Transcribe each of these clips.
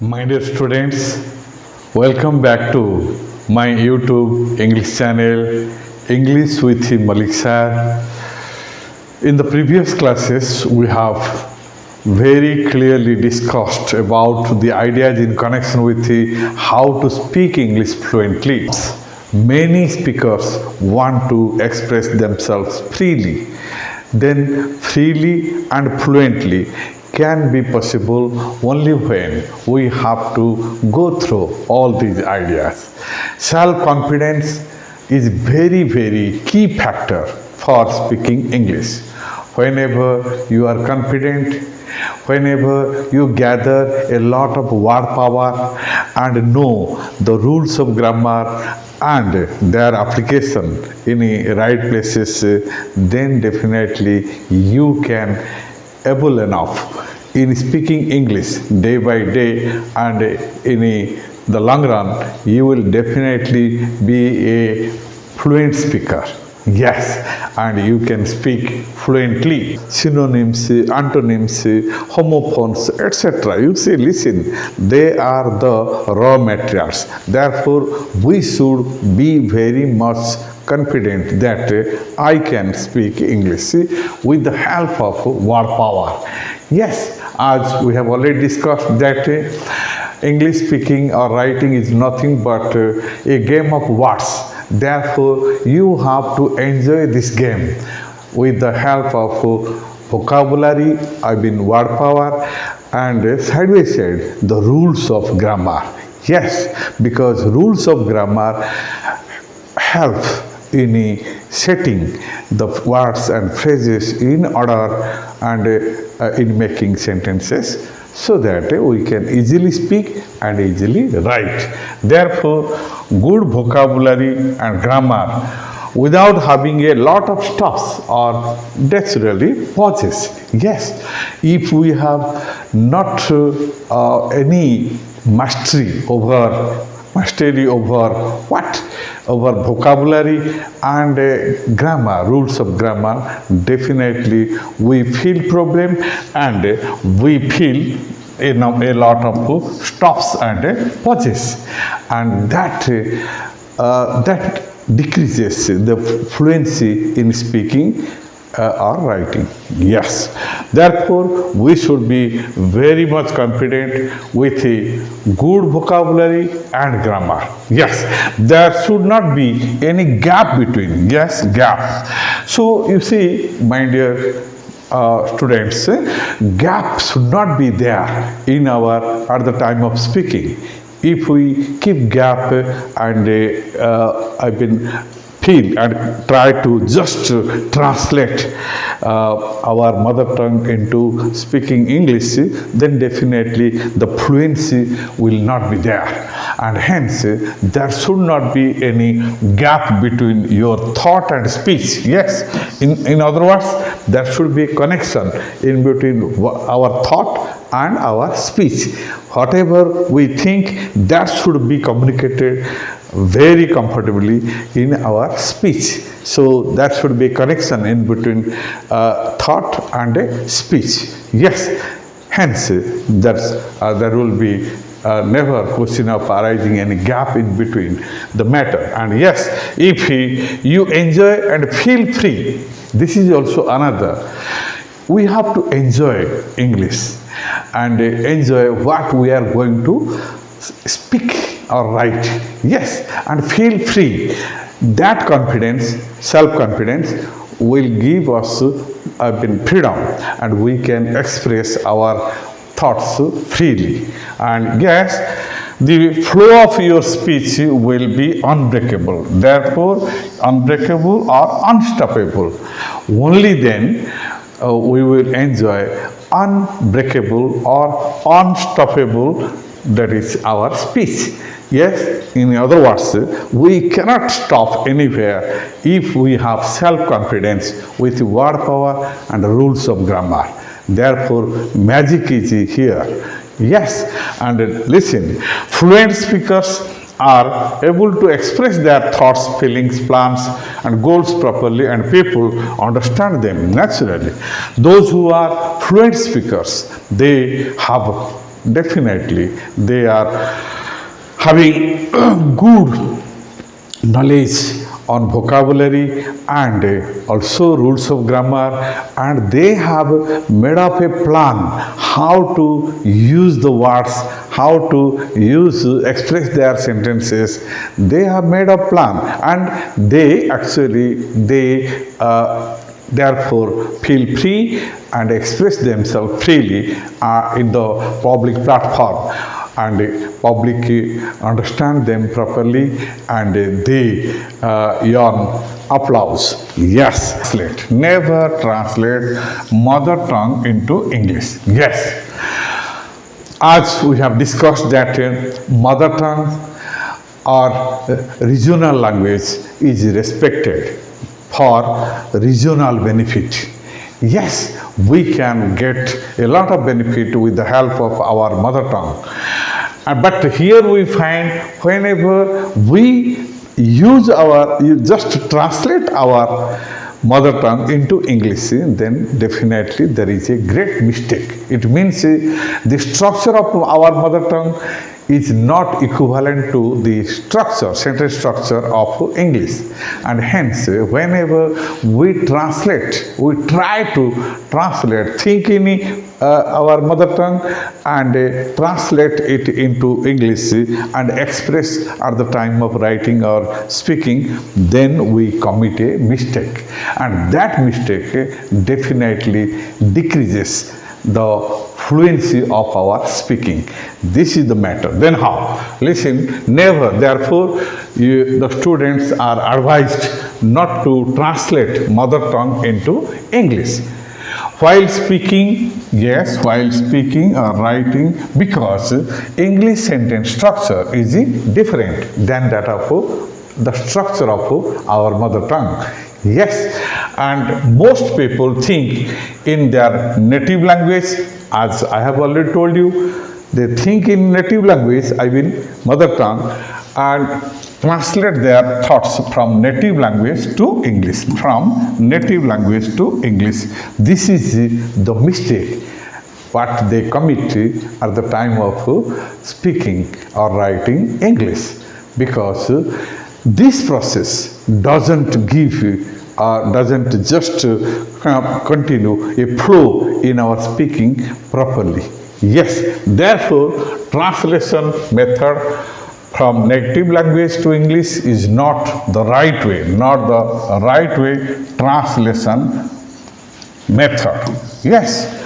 My dear students, welcome back to my YouTube English channel, English with Malik Sir. In the previous classes, we have very clearly discussed about the ideas in connection with how to speak English fluently. Many speakers want to express themselves freely. Then freely and fluently can be possible only when we have to go through all these ideas. Self-confidence is very key factor for speaking English. Whenever you are confident, whenever you gather a lot of word power and know the rules of grammar and their application in right places, then definitely you can able enough in speaking English day by day, and in the long run you will definitely be a fluent speaker. Yes, and you can speak fluently. Synonyms, antonyms, homophones, etc. You see, listen, they are the raw materials. Therefore, we should be very much confident that I can speak English with the help of word power. Yes, as we have already discussed that English speaking or writing is nothing but a game of words. Therefore, you have to enjoy this game with the help of vocabulary, word power, and side by side the rules of grammar. Yes, because rules of grammar help in setting the words and phrases in order and in making sentences, so that we can easily speak and easily write. Therefore, good vocabulary and grammar without having a lot of stops or naturally pauses. Yes, if we have not any mastery over what? Over vocabulary and grammar, rules of grammar, definitely we feel problem and we feel a lot of stops and pauses, and that decreases the fluency in speaking or writing. Yes, therefore we should be very much confident with a good vocabulary and grammar. Yes, there should not be any gap between. Yes, gap. So you see, my dear students, gap should not be there in our at the time of speaking. If we keep gap and feel and try to just translate our mother tongue into speaking English, then definitely the fluency will not be there, and hence there should not be any gap between your thought and speech. Yes, in other words, there should be a connection in between our thought and our speech. Whatever we think, that should be communicated very comfortably in our speech. So that should be a connection in between thought and speech. Yes, hence there will be never question of arising any gap in between the matter. And yes, if you enjoy and feel free, this is also another. We have to enjoy English and enjoy what we are going to speak or write. Yes, and feel free. That confidence, self-confidence, will give us freedom, and we can express our thoughts freely. And yes, the flow of your speech will be unbreakable. Therefore, unbreakable or unstoppable. Only then we will enjoy unbreakable or unstoppable, that is our speech. Yes, in other words, we cannot stop anywhere if we have self-confidence with word power and rules of grammar. Therefore, magic is here. Yes, and listen, fluent speakers are able to express their thoughts, feelings, plans, and goals properly, and people understand them naturally. Those who are fluent speakers, they have definitely they are having good knowledge on vocabulary and also rules of grammar, and they have made up a plan how to use the words, how to use express their sentences. They have made a plan, and they therefore feel free and express themselves freely in the public platform, and public understand them properly, and they yawn applause. Yes, translate. Never translate mother tongue into English. Yes, as we have discussed that mother tongue or regional language is respected for regional benefit. Yes, we can get a lot of benefit with the help of our mother tongue. But here we find whenever we you just translate our mother tongue into English, then definitely there is a great mistake. It means the structure of our mother tongue is not equivalent to the structure, sentence structure of English. And hence, whenever we translate, we try to translate, think in our mother tongue and translate it into English and express at the time of writing or speaking, then we commit a mistake. And that mistake definitely decreases the fluency of our speaking. This is the matter. Then how? Listen, never. Therefore, the students are advised not to translate mother tongue into English. While speaking, yes, while speaking or writing, because English sentence structure is different than that of the structure of our mother tongue. Yes, and most people think in their native language, as I have already told you, they think in native language, I mean mother tongue, and translate their thoughts from native language to English, from native language to English. This is the mistake what they commit at the time of speaking or writing English, because this process doesn't give doesn't just continue a flow in our speaking properly. Yes, therefore, translation method from native language to English is not the right way, not the right way translation method. Yes.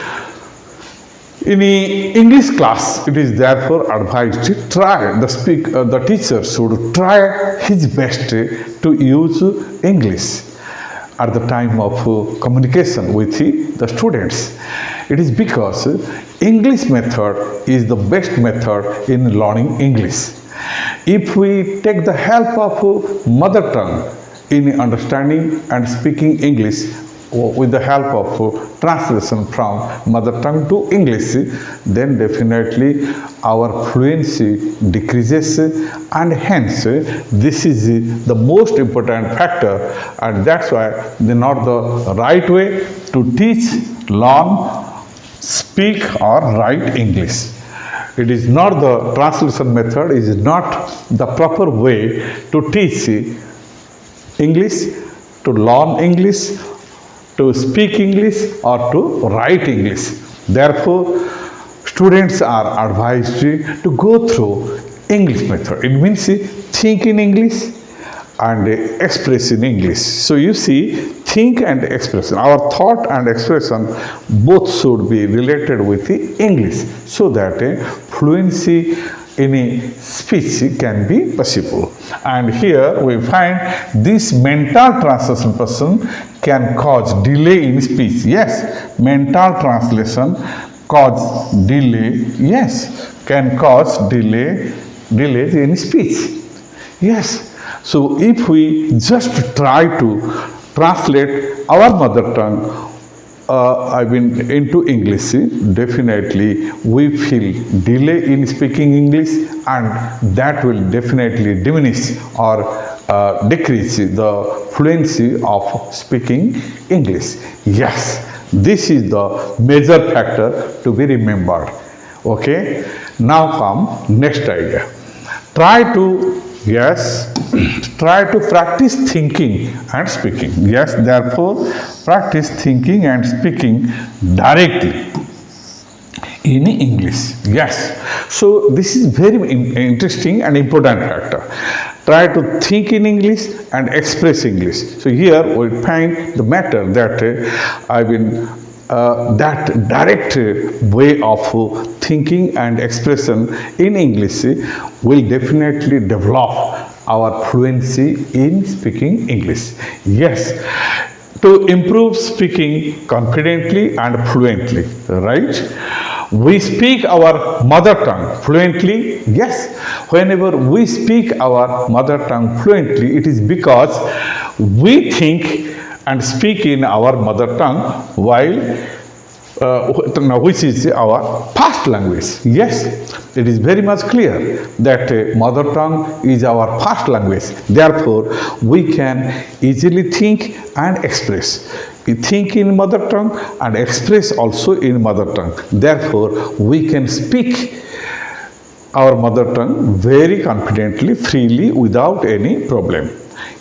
In English class, it is therefore advised to try, the teacher should try his best to use English at the time of communication with the students. It is because English method is the best method in learning English. If we take the help of mother tongue in understanding and speaking English with the help of translation from mother tongue to English, then definitely our fluency decreases, and hence this is the most important factor, and that's why the not the right way to teach, learn, speak or write English. It is not the translation method, is not the proper way to teach English, to learn English, to speak English or to write English. Therefore, students are advised to go through English method. It means think in English and express in English. So you see, think and expression, our thought and expression both should be related with the English, so that fluency in a speech can be possible. And here we find this mental translation person can cause delay in speech. Yes, mental translation cause delay. Yes, can cause delays in speech. Yes. So if we just try to translate our mother tongue into English, definitely we feel delay in speaking English, and that will definitely diminish or decrease the fluency of speaking English. Yes, this is the major factor to be remembered. Okay, now come next idea. Try to, yes, try to practice thinking and speaking. Yes, therefore, practice thinking and speaking directly in English. Yes. So this is very interesting and important factor. Try to think in English and express English. So here we find the matter that that direct way of thinking and expression in English will definitely develop our fluency in speaking English. Yes, to improve speaking confidently and fluently, right? We speak our mother tongue fluently. Yes, whenever we speak our mother tongue fluently, it is because we think and speak in our mother tongue while which is our first language. Yes, it is very much clear that mother tongue is our first language. Therefore, we can easily think and express. We think in mother tongue and express also in mother tongue. Therefore, we can speak our mother tongue very confidently, freely, without any problem.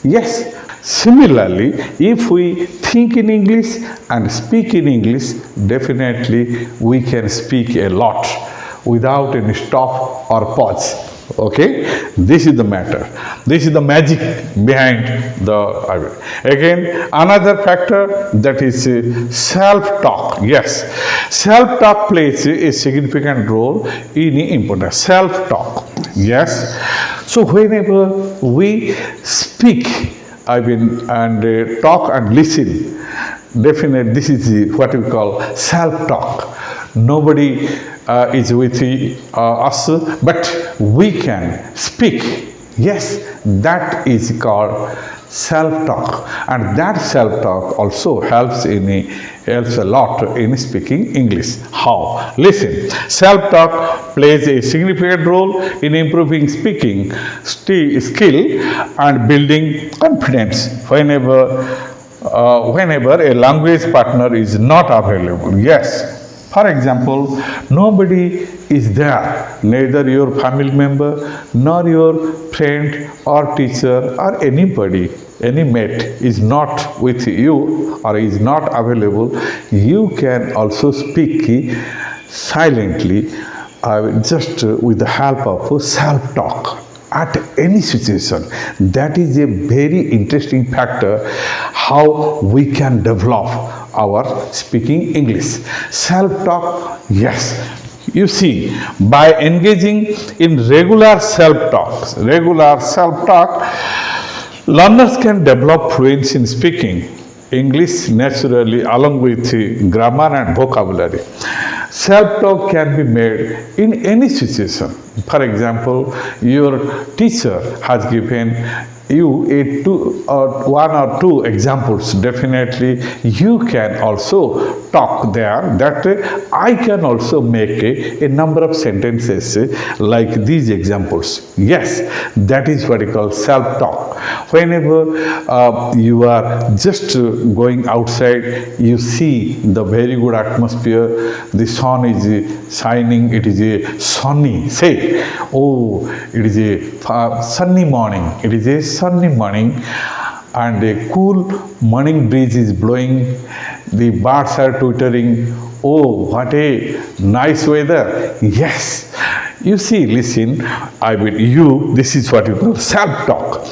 Yes, similarly, if we think in English and speak in English, definitely we can speak a lot without any stop or pause. Okay, this is the matter. This is the magic behind the. Again, another factor, that is self-talk. Yes, self-talk plays a significant role in important self-talk. Yes, so whenever we speak, and talk and listen, definitely this is what we call self-talk. Nobody is with us, but we can speak. Yes, that is called self-talk, and that self-talk also helps a lot in speaking English. How? Listen, self-talk plays a significant role in improving speaking skill and building confidence. Whenever a language partner is not available. Yes. For example, nobody is there, neither your family member, nor your friend or teacher or anybody, any mate is not with you or is not available. You can also speak silently, just with the help of self-talk at any situation. That is a very interesting factor, how we can develop our speaking English. Self-talk, yes. You see, by engaging in regular self-talk, learners can develop fluency in speaking English naturally along with grammar and vocabulary. Self-talk can be made in any situation. For example, your teacher has given you one or two examples. Definitely, you can also talk there that I can also make a number of sentences like these examples. Yes, that is what we call self-talk. Whenever you are just going outside, you see the very good atmosphere, the sun is shining, it is a sunny, say, oh, it is a sunny morning, it is a sunny morning, and a cool morning breeze is blowing, the birds are twittering, oh, what a nice weather. Yes, you see, listen, this is what you call self-talk.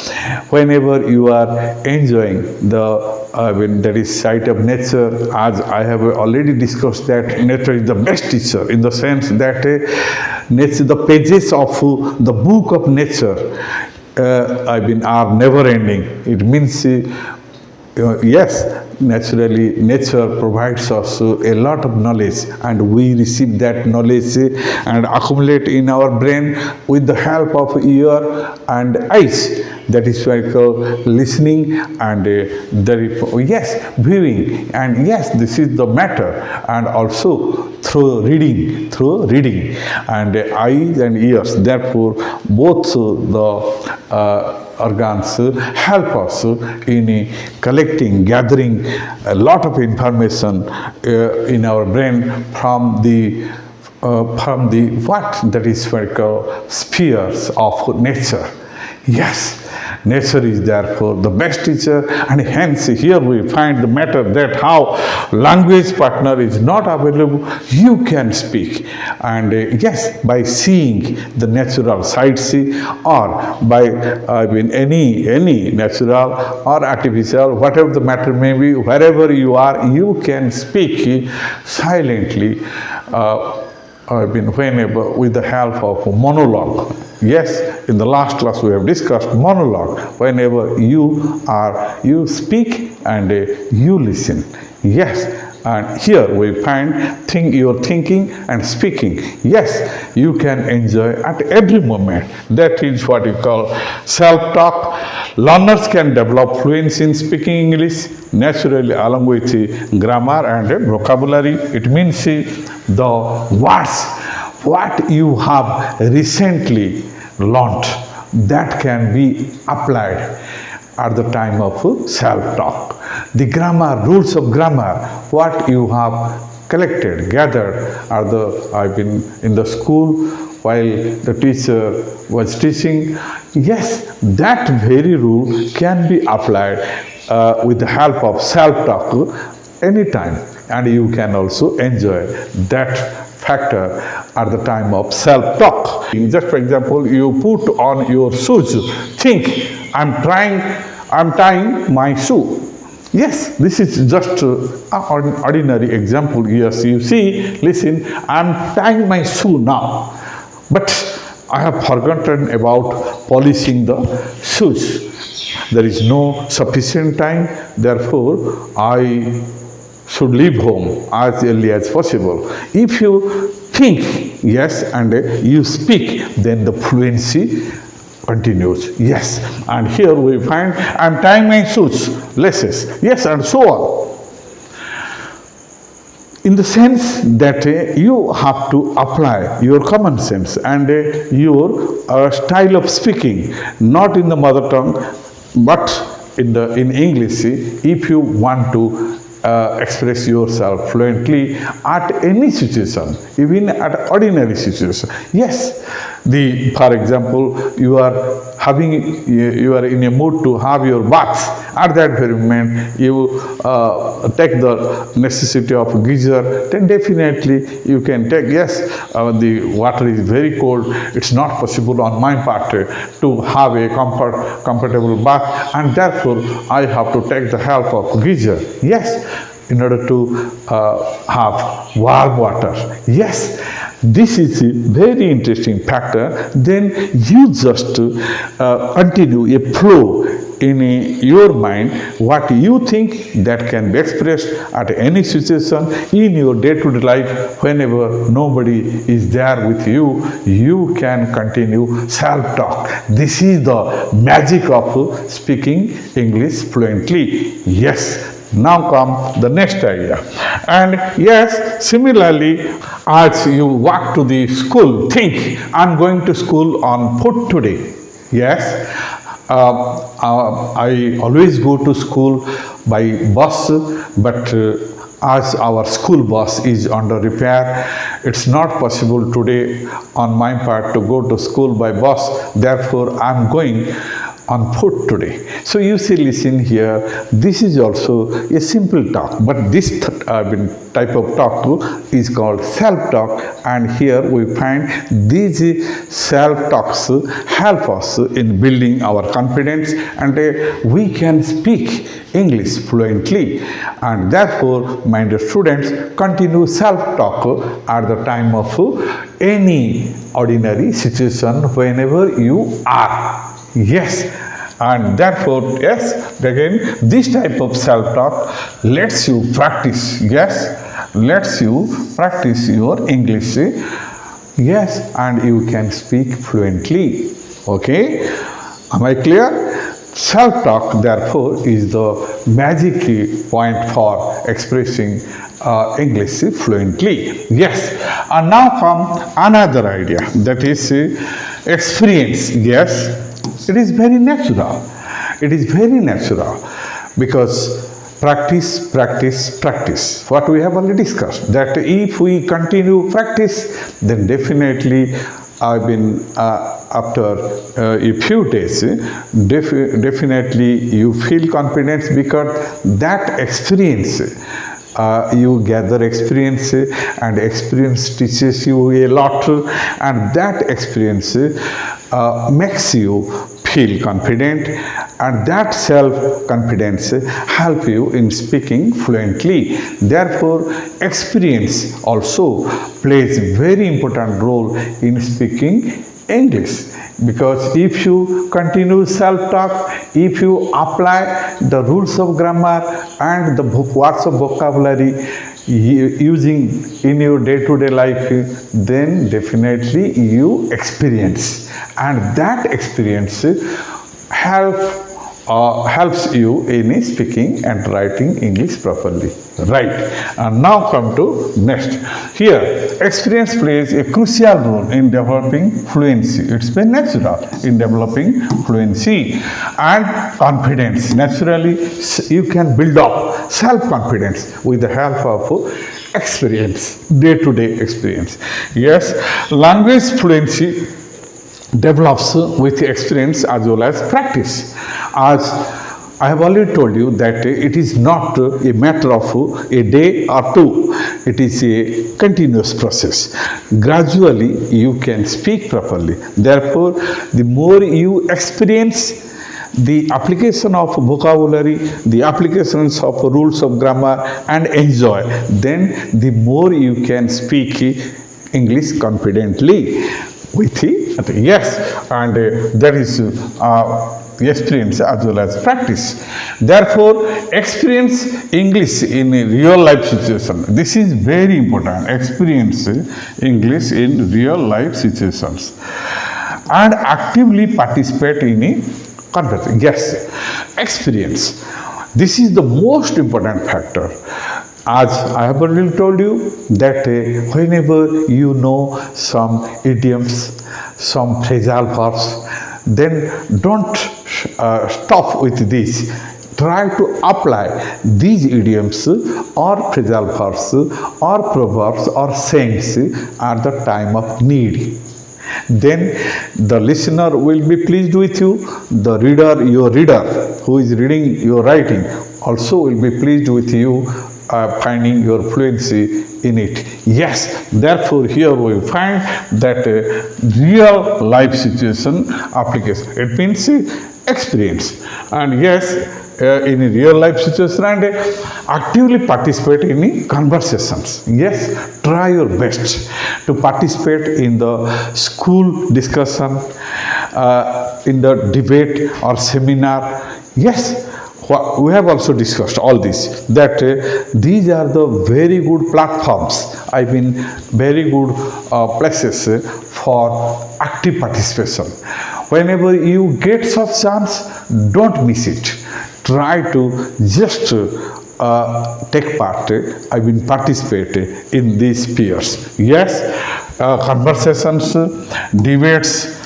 Whenever you are enjoying that is sight of nature, as I have already discussed, that nature is the best teacher, in the sense that nature, the pages of the book of nature are never ending. It means yes, naturally, nature provides us a lot of knowledge, and we receive that knowledge and accumulate in our brain with the help of ear and eyes. That is why we call listening and viewing. And yes, this is the matter. And also through reading and eyes and ears. Therefore, both the organs help us in collecting, gathering a lot of information in our brain from the from the what that is what we call spheres of nature. Yes, nature is therefore the best teacher, and hence here we find the matter that how language partner is not available, you can speak. And yes, by seeing the natural sights or by any natural or artificial, whatever the matter may be, wherever you are, you can speak silently. Whenever with the help of a monologue. Yes, in the last class we have discussed monologue. Whenever you speak and you listen. Yes, and here we find your thinking and speaking. Yes, you can enjoy at every moment. That is what you call self-talk. Learners can develop fluency in speaking English naturally along with grammar and vocabulary. It means the words what you have recently learnt that can be applied at the time of self-talk. The grammar, rules of grammar, what you have collected, gathered I've been in the school while the teacher was teaching. Yes, that very rule can be applied with the help of self-talk anytime, and you can also enjoy that factor at the time of self-talk. Just for example, you put on your shoes, think, I'm tying my shoe. Yes, this is just an ordinary example. Yes, you see, listen, I'm tying my shoe now, but I have forgotten about polishing the shoes. There is no sufficient time, therefore I should leave home as early as possible. If you think, yes, and you speak, then the fluency continues. Yes, and here we find I'm tying my shoes, laces, yes, and so on. In the sense that you have to apply your common sense and your style of speaking, not in the mother tongue, but in English, if you want to express yourself fluently at any situation, even at ordinary situation. Yes, for example, you are in a mood to have your bath. At that very moment, you take the necessity of geyser, then definitely you can take. Yes, the water is very cold. It's not possible on my part to have a comfortable bath, and therefore I have to take the help of geyser. Yes, in order to have warm water. Yes, this is a very interesting factor. Then you just continue a flow in your mind, what you think that can be expressed at any situation in your day-to-day life. Whenever nobody is there with you, you can continue self-talk. This is the magic of speaking English fluently. Yes. Now come the next idea. And yes, similarly, as you walk to the school, think, I'm going to school on foot today. Yes, I always go to school by bus, but as our school bus is under repair, it's not possible today on my part to go to school by bus. Therefore, I'm going on foot today. So you see, listen here, this is also a simple talk, but this type of talk is called self-talk, and here we find these self-talks help us in building our confidence, and we can speak English fluently, and therefore, my dear students, continue self-talk at the time of any ordinary situation whenever you are. Yes, and therefore, yes, again, this type of self-talk lets you practice, yes, lets you practice your English, yes, and you can speak fluently. Okay, am I clear? Self-talk, therefore, is the magic point for expressing English fluently. Yes, and now come another idea, that is experience. Yes, it is very natural. It is very natural because Practice, practice, practice. What we have already discussed, that if we continue practice, then definitely I've been after a few days, definitely you feel confidence because that experience, you gather experience, and experience teaches you a lot, and that experience makes you feel confident, and that self-confidence help you in speaking fluently. Therefore, experience also plays very important role in speaking English, because if you continue self-talk, if you apply the rules of grammar and the words of vocabulary using in your day-to-day life, then definitely you experience, and that experience helps you in speaking and writing English properly. Right. And now come to next. Here, experience plays a crucial role in developing fluency. It's very natural in developing fluency and confidence. Naturally, you can build up self-confidence with the help of experience, day-to-day experience. Yes, language fluency develops with experience as well as practice. As I have already told you that it is not a matter of a day or two, it is a continuous process. Gradually, you can speak properly. Therefore, the more you experience the application of vocabulary, the applications of rules of grammar, and enjoy, then the more you can speak English confidently with yes, and that is experience as well as practice. Therefore, experience English in a real life situation. This is very important. Experience English in real life situations and actively participate in a conversation. Yes, experience. This is the most important factor. As I have already told you that whenever you know some idioms, some phrasal verbs, then don't stop with this. Try to apply these idioms or phrasal verbs or proverbs or sayings at the time of need. Then the listener will be pleased with you. The reader, your reader who is reading your writing, also will be pleased with you, finding your fluency in it. Yes, therefore here we find that real life situation application. It means experience. And yes, in a real life situation, and actively participate in conversations. Yes, try your best to participate in the school discussion, in the debate or seminar. Yes, we have also discussed all this, that these are the very good platforms, I mean very good places for active participation. Whenever you get such chance, don't miss it. Try to just take part, I mean participate in these peers. Yes, conversations, debates,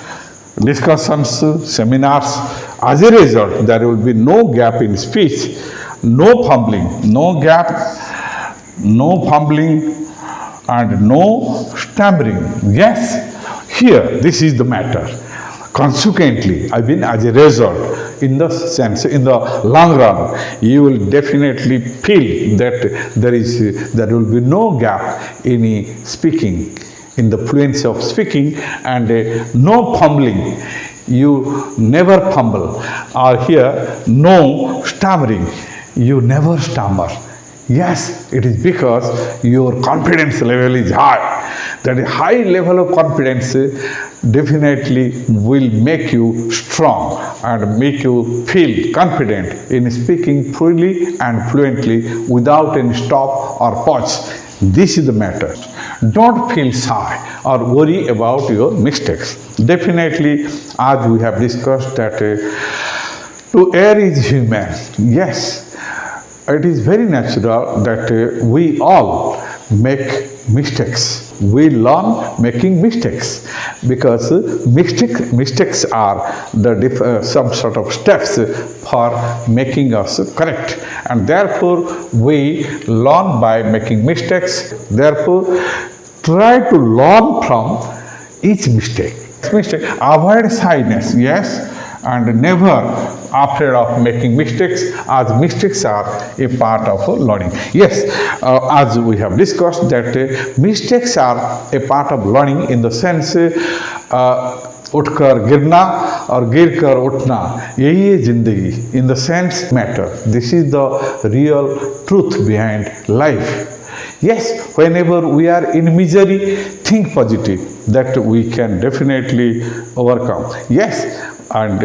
discussions, seminars. As a result, there will be no gap in speech, no fumbling, no gap, no fumbling, and no stammering. Yes, here, this is the matter. Consequently, I mean, as a result, in the sense, in the long run, you will definitely feel that there will be no gap in speaking, in the fluency of speaking, and no fumbling. You never fumble. Or here, no stammering. You never stammer. Yes, it is because your confidence level is high. That high level of confidence definitely will make you strong and make you feel confident in speaking freely and fluently without any stop or pause. This is the matter. Don't feel shy or worry about your mistakes. Definitely, as we have discussed, that to err is human. Yes, it is very natural that we all make mistakes. We learn making mistakes because mistakes are the some sort of steps for making us correct, and therefore we learn by making mistakes. Therefore, try to learn from each mistake. Avoid shyness, yes, and never afraid of making mistakes, as mistakes are a part of learning. Yes, as we have discussed that mistakes are a part of learning in the sense उठकर गिरना और गिर कर उठना यही है जिंदगी, in the sense matter. This is the real truth behind life. Yes, whenever we are in misery, think positive that we can definitely overcome. Yes, and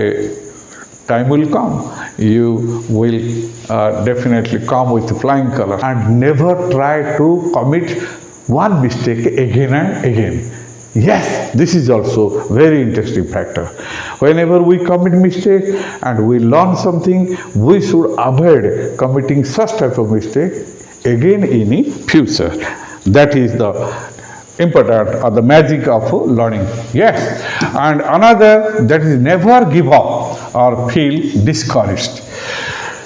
time will come. You will definitely come with flying colors, and never try to commit one mistake again and again. Yes, this is also very interesting factor. Whenever we commit mistake and we learn something, we should avoid committing such type of mistake again in the future. That is the important or the magic of learning. Yes, and another, that is never give up or feel discouraged.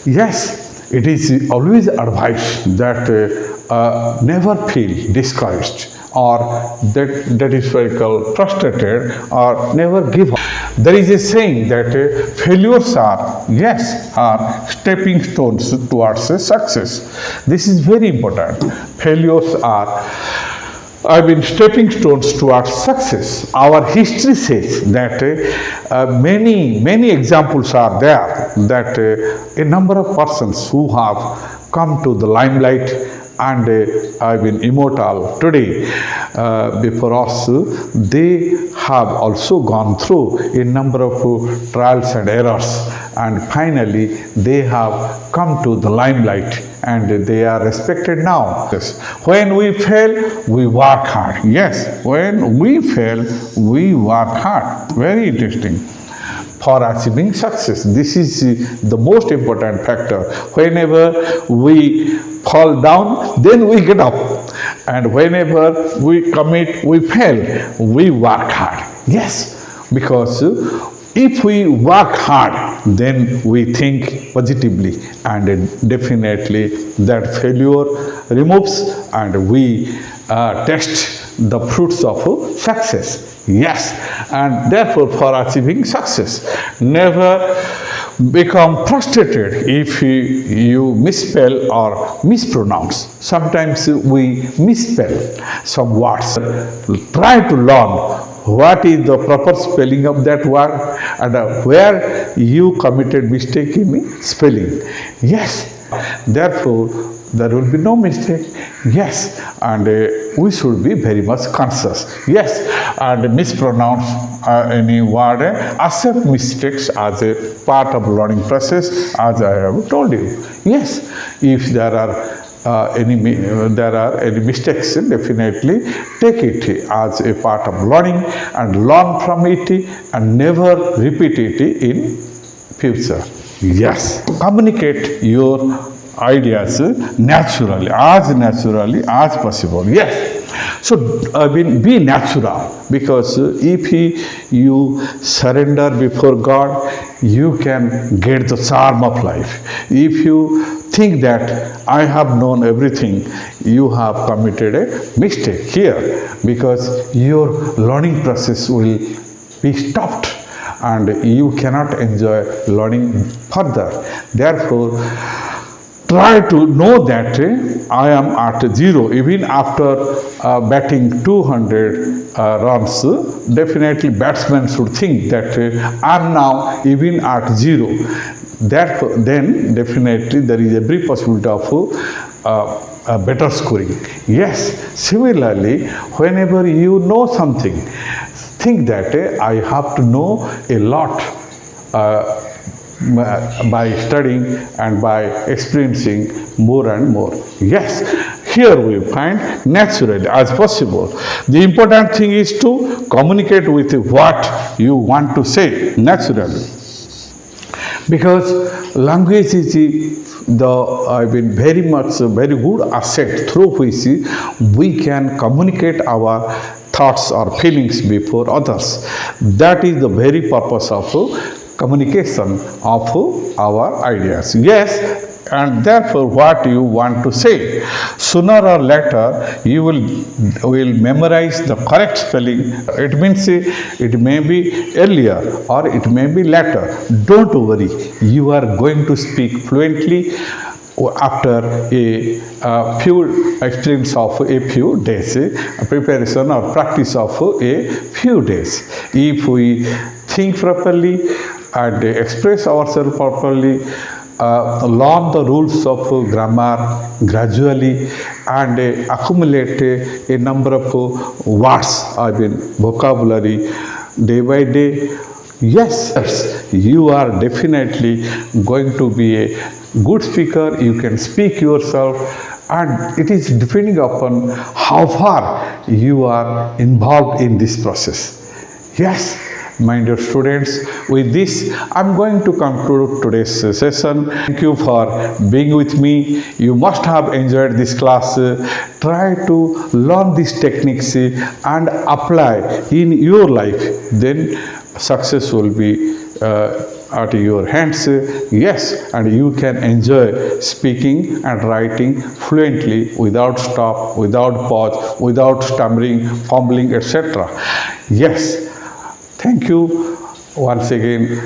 Yes, it is always advised that never feel discouraged, or that is very called frustrated, or never give up. There is a saying that failures are, yes, are stepping stones towards success. This is very important. Failures are, stepping stones towards success. Our history says that many examples are there that a number of persons who have come to the limelight and immortal today before us, they have also gone through a number of trials and errors, and finally they have come to the limelight and they are respected now. Yes. When we fail, we work hard. Yes, when we fail, we work hard. Very interesting. For achieving success, this is the most important factor. Whenever we fall down, then we get up, and whenever we fail, we work hard. Yes, because if we work hard, then we think positively, and definitely that failure removes, and we taste the fruits of success. Yes, and therefore for achieving success, never become frustrated if you misspell or mispronounce. Sometimes we misspell some words. Try to learn what is the proper spelling of that word and where you committed mistake in spelling. Yes, therefore there will be no mistake. Yes, and we should be very much conscious. Yes, and mispronounce any word. Accept mistakes as a part of learning process, as I have told you. Yes, if there are any mistakes, definitely take it as a part of learning and learn from it and never repeat it in future. Yes, communicate your ideas naturally as possible. Yes, so be natural, because if you surrender before God, you can get the charm of life. If you think that I have known everything, you have committed a mistake here, because your learning process will be stopped and you cannot enjoy learning further. Therefore, try to know that I am at zero. Even after batting 200 runs, definitely batsmen should think that I am now even at zero. Therefore, then definitely there is every possibility of better scoring. Yes, similarly, whenever you know something, think that I have to know a lot by studying and by experiencing more and more. Yes, here we find naturally as possible. The important thing is to communicate with what you want to say naturally, because language is very much very good asset through which we can communicate our thoughts or feelings before others. That is the very purpose of communication of our ideas. Yes, and therefore what you want to say, sooner or later you will memorize the correct spelling. It means it may be earlier or it may be later. Don't worry, you are going to speak fluently after a few experience of a few days, preparation or practice of a few days. If we think properly and express ourselves properly, learn the rules of grammar gradually, and accumulate a number of words, vocabulary day by day. Yes, you are definitely going to be a good speaker. You can speak yourself, and it is depending upon how far you are involved in this process. Yes, my dear students, with this I'm going to conclude today's session. Thank you for being with me. You must have enjoyed this class. Try to learn these techniques and apply in your life. Then success will be at your hands. Yes, and you can enjoy speaking and writing fluently without stop, without pause, without stammering, fumbling, etc. Yes, thank you once again.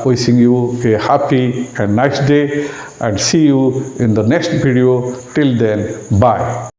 Wishing you a happy and nice day, and see you in the next video. Till then, bye.